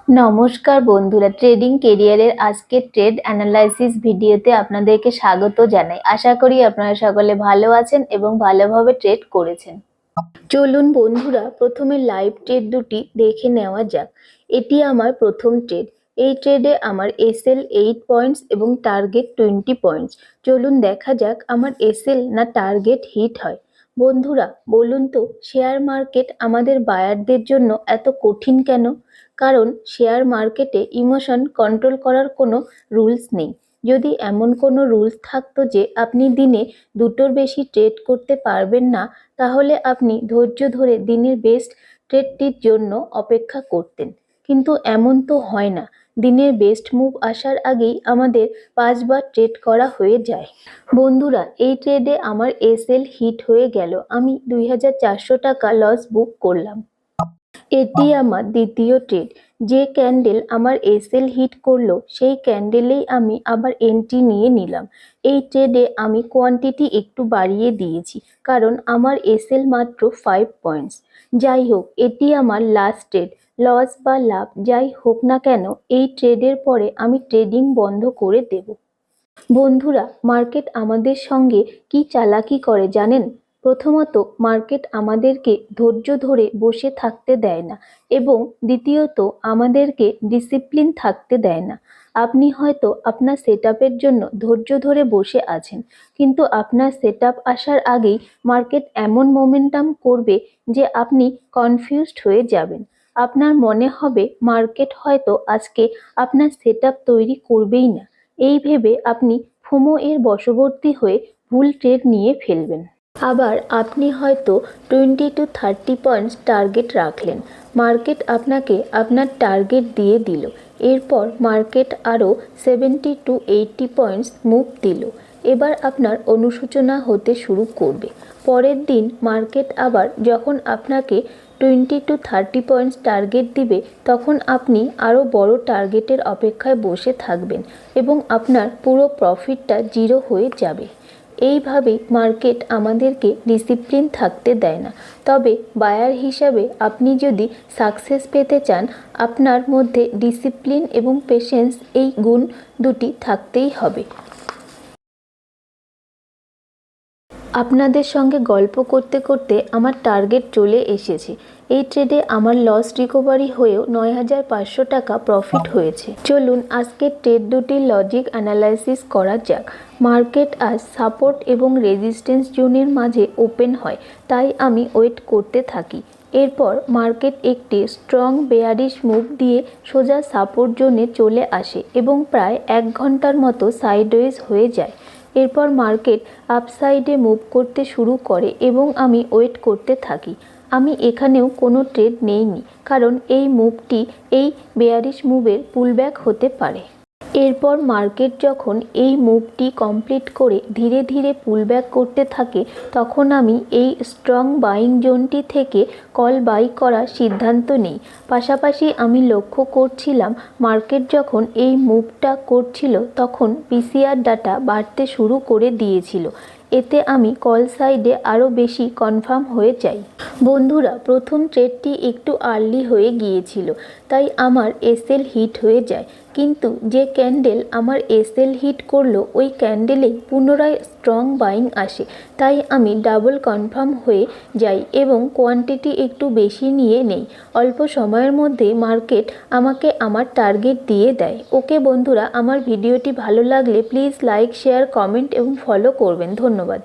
নমস্কার বন্ধুরা, ট্রেডিং কেরিয়ারের আজকের ট্রেড অ্যানালাইসিস ভিডিওতে আপনাদেরকে স্বাগত জানাই। আশা করি আপনারা সকলে ভালো আছেন এবং ভালোভাবে ট্রেড করেছেন। চলুন বন্ধুরা, প্রথমে লাইভ ট্রেড দুটি দেখে নেওয়া যাক। এটি আমার প্রথম ট্রেড। এই ট্রেডে আমার এসএল 8 পয়েন্টস এবং টার্গেট 20 পয়েন্টস। চলুন দেখা যাক আমার এসএল না টার্গেট হিট হয়। বন্ধুরা বলুন তো, শেয়ার মার্কেট আমাদের বায়ারদের জন্য এত কঠিন কেন? কারণ শেয়ার মার্কেটে ইমোশন কন্ট্রোল করার কোনো রুলস নেই। যদি এমন কোনো রুলস থাকতো যে আপনি দিনে দুটোর বেশি ট্রেড করতে পারবেন না, তাহলে আপনি ধৈর্য ধরে দিনের বেস্ট ট্রেডটির জন্য অপেক্ষা করতেন। কিন্তু এমন তো হয় না। দিনের বেস্ট মুভ আসার আগেই আমাদের 5বার ট্রেড করা হয়ে যায়। বন্ধুরা, এই ট্রেডে আমার এসএল হিট হয়ে গেল। আমি 2400 টাকা লস বুক করলাম। এটি আমার দ্বিতীয় ট্রেড। যে ক্যান্ডেল আমার এসএল হিট করলো সেই ক্যান্ডেলেই আমি আবার এন্ট্রি নিয়ে নিলাম। এই ট্রেডে আমি কোয়ান্টিটি একটু বাড়িয়ে দিয়েছি, কারণ আমার এসএল মাত্র 5 পয়েন্টস। যাই হোক, এটি আমার লাস্ট ট্রেড। লস বা লাভ যাই হোক না কেন, এই ট্রেডের পরে আমি ট্রেডিং বন্ধ করে দেব। বন্ধুরা, মার্কেট আমাদের সঙ্গে কি চালাকি করে জানেন? প্রথমত, মার্কেট আমাদেরকে ধৈর্য ধরে বসে থাকতে দেয় না, এবং দ্বিতীয়ত আমাদেরকে ডিসিপ্লিন থাকতে দেয় না। আপনি হয়তো আপনার সেটআপের জন্য ধৈর্য ধরে বসে আছেন, কিন্তু আপনার সেটআপ আসার আগেই মার্কেট এমন মোমেন্টাম করবে যে আপনি কনফিউজড হয়ে যাবেন। আপনার মনে হবে মার্কেট হয়তো আজকে আপনার সেটআপ তৈরি করবেই না। এই ভেবে আপনি ফোমো এর বশবর্তী হয়ে ভুল ট্রেড নিয়ে ফেলবেন। আবার আপনি হয়তো 20 to 30 পয়েন্টস টার্গেট রাখলেন। মার্কেট আপনাকে আপনার টার্গেট দিয়ে দিল। এরপর মার্কেট আরও 70 to 80 পয়েন্টস মুভ দিল। এবার আপনার অনুশোচনা হতে শুরু করবে। পরের দিন মার্কেট আবার যখন আপনাকে 20 to 30 পয়েন্টস টার্গেট দিবে, তখন আপনি আরও বড় টার্গেটের অপেক্ষায় বসে থাকবেন এবং আপনার পুরো প্রফিটটা জিরো হয়ে যাবে। এইভাবেই মার্কেট আমাদেরকে ডিসিপ্লিন থাকতে দেয় না। তবে বায়ার হিসাবে আপনি যদি সাকসেস পেতে চান, আপনার মধ্যে ডিসিপ্লিন এবং পেশেন্স এই গুণ দুটি থাকতেই হবে। আপনাদের সঙ্গে গল্প করতে করতে আমার টার্গেট চলে এসেছে। এই ট্রেডে আমার লস রিকভারি হয়েও 9500 টাকা প্রফিট হয়েছে। চলুন আজকের ট্রেড দুটির লজিক অ্যানালাইসিস করা যাক। মার্কেট আজ সাপোর্ট এবং রেজিস্ট্যান্স জোনের মাঝে ওপেন হয়, তাই আমি ওয়েট করতে থাকি। এরপর মার্কেট একটি স্ট্রং বেয়ারিশ মুভ দিয়ে সোজা সাপোর্ট জোনে চলে আসে এবং প্রায় 1 ঘন্টার মতো সাইডওয়েজ হয়ে যায়। এরপর মার্কেট আপসাইডে মুভ করতে শুরু করে এবং আমি ওয়েট করতে থাকি। আমি এখানেও কোনো ট্রেড নেইনি, কারণ এই মুভটি এই বেয়ারিশ মুভের পুলব্যাক হতে পারে। এরপর মার্কেট যখন এই মুভটি কমপ্লিট করে ধীরে ধীরে পুলব্যাক করতে থাকে, তখন আমি এই স্ট্রং বাইং জোনটি থেকে কল বাই করার সিদ্ধান্ত নিই। পাশাপাশি আমি লক্ষ্য করছিলাম মার্কেট যখন এই মুভটা করছিল তখন পিসিআর ডাটা বাড়তে শুরু করে দিয়েছিল। এতে আমি কল সাইডে আরও বেশি কনফার্ম হয়ে যাই। বন্ধুরা, প্রথম ট্রেডটি একটু আর্লি হয়ে গিয়েছিল, তাই আমার এসএল হিট হয়ে যায়। কিন্তু যে ক্যান্ডেল আমার এসএল হিট করলো, ওই ক্যান্ডেলেই পুনরায় স্ট্রং বাইং আসে, তাই আমি ডাবল কনফার্ম হয়ে যাই এবং কোয়ান্টিটি একটু বেশি নিয়ে নেই। অল্প সময়ের মধ্যে মার্কেট আমাকে আমার টার্গেট দিয়ে দেয়। ওকে বন্ধুরা, আমার ভিডিওটি ভালো লাগলে প্লিজ লাইক, শেয়ার, কমেন্ট এবং ফলো করবেন। ধন্যবাদ।